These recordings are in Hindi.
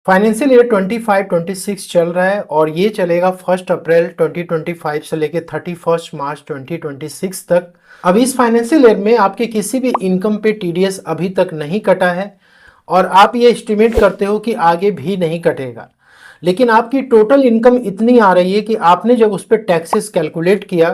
फाइनेंशियल ईयर 25-26 चल रहा है और ये चलेगा 1 अप्रैल 2025 से लेकर 31 मार्च 2026 तक। अब इस फाइनेंशियल ईयर में आपके किसी भी इनकम पे टीडीएस अभी तक नहीं कटा है और आप ये एस्टिमेट करते हो कि आगे भी नहीं कटेगा, लेकिन आपकी टोटल इनकम इतनी आ रही है कि आपने जब उस पर टैक्सेस कैलकुलेट किया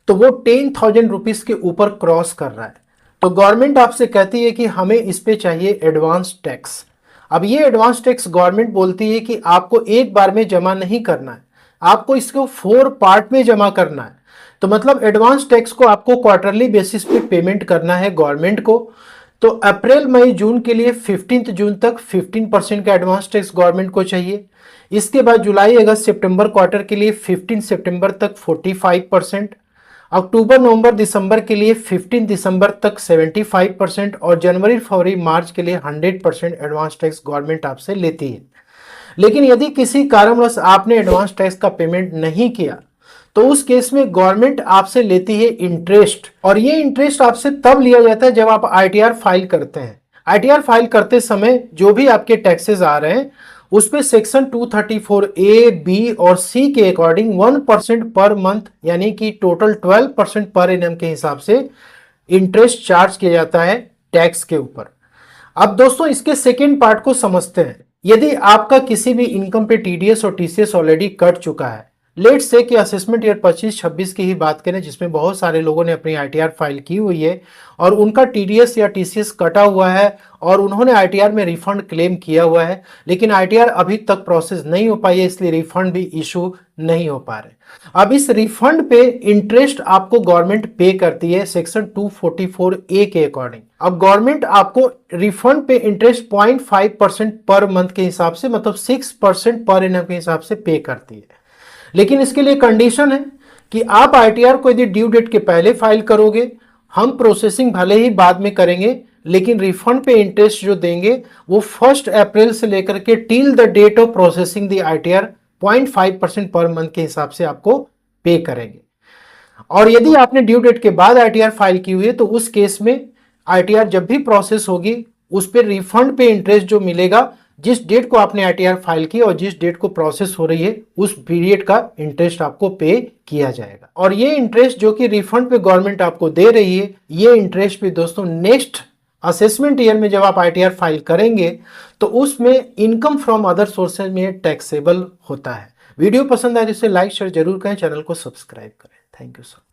तो वो 10,000 रुपीज़ के ऊपर क्रॉस कर रहा है। तो गवर्नमेंट आपसे कहती है कि हमें इस पे चाहिए एडवांस टैक्स। अब ये एडवांस टैक्स गवर्नमेंट बोलती है कि आपको एक बार में जमा नहीं करना है, आपको इसको 4 पार्ट में जमा करना है। तो मतलब एडवांस टैक्स को आपको क्वार्टरली बेसिस पे पेमेंट करना है गवर्नमेंट को। तो अप्रैल मई जून के लिए 15 जून तक 15% का एडवांस टैक्स गवर्नमेंट को चाहिए। इसके बाद जुलाई अगस्त सितंबर क्वार्टर के लिए 15 सितंबर तक 45%, अक्टूबर नवंबर दिसंबर के लिए 15 दिसंबर तक 75% और जनवरी फरवरी मार्च के लिए 100% एडवांस टैक्स गवर्नमेंट आपसे लेती है। लेकिन यदि किसी कारणवश आपने एडवांस टैक्स का पेमेंट नहीं किया तो उस केस में गवर्नमेंट आपसे लेती है इंटरेस्ट, और ये इंटरेस्ट आपसे तब लिया जाता है जब आप आईटीआर फाइल करते हैं। आईटीआर फाइल करते समय जो भी आपके टैक्सेस आ रहे हैं उस पे सेक्शन 234A, B और C के अकॉर्डिंग 1% पर मंथ यानी कि टोटल 12% पर एनम के हिसाब से इंटरेस्ट चार्ज किया जाता है टैक्स के ऊपर। अब दोस्तों इसके सेकेंड पार्ट को समझते हैं। यदि आपका किसी भी इनकम पे टीडीएस और टीसीएस ऑलरेडी कट चुका है, लेट से कि असेसमेंट ईयर 25-26 की ही बात करें जिसमें बहुत सारे लोगों ने अपनी आईटीआर फाइल की हुई है और उनका टीडीएस या टीसीएस कटा हुआ है और उन्होंने आईटीआर में रिफंड क्लेम किया हुआ है, लेकिन आईटीआर अभी तक प्रोसेस नहीं हो पाई है, इसलिए रिफंड भी इशू नहीं हो पा रहे। अब इस रिफंड पे इंटरेस्ट आपको गवर्नमेंट पे करती है सेक्शन 244A के अकॉर्डिंग। अब गवर्नमेंट आपको रिफंड पे इंटरेस्ट 0.5% पर मंथ के हिसाब से मतलब 6% पर एनम के हिसाब से पे करती है। लेकिन इसके लिए कंडीशन है कि आप आईटीआर को यदि ड्यू डेट के पहले फाइल करोगे, हम प्रोसेसिंग भले ही बाद में करेंगे लेकिन रिफंड पे इंटरेस्ट जो देंगे वो 1 अप्रैल से लेकर के till the date of processing the ITR 0.5% पर मंथ के हिसाब से आपको पे करेंगे। और यदि आपने ड्यू डेट के बाद आईटीआर फाइल की हुई है तो उस केस में आईटीआर जब भी प्रोसेस होगी उस पर रिफंड पे इंटरेस्ट जो मिलेगा, जिस डेट को आपने आईटीआर फाइल की और जिस डेट को प्रोसेस हो रही है उस पीरियड का इंटरेस्ट आपको पे किया जाएगा। और ये इंटरेस्ट जो कि रिफंड पे गवर्नमेंट आपको दे रही है, ये इंटरेस्ट भी दोस्तों नेक्स्ट असेसमेंट ईयर में जब आप आईटीआर फाइल करेंगे तो उसमें इनकम फ्रॉम अदर सोर्सेज में टैक्सेबल होता है। वीडियो पसंद आए तो इसे लाइक शेयर जरूर करें, चैनल को सब्सक्राइब करें। Thank you so much.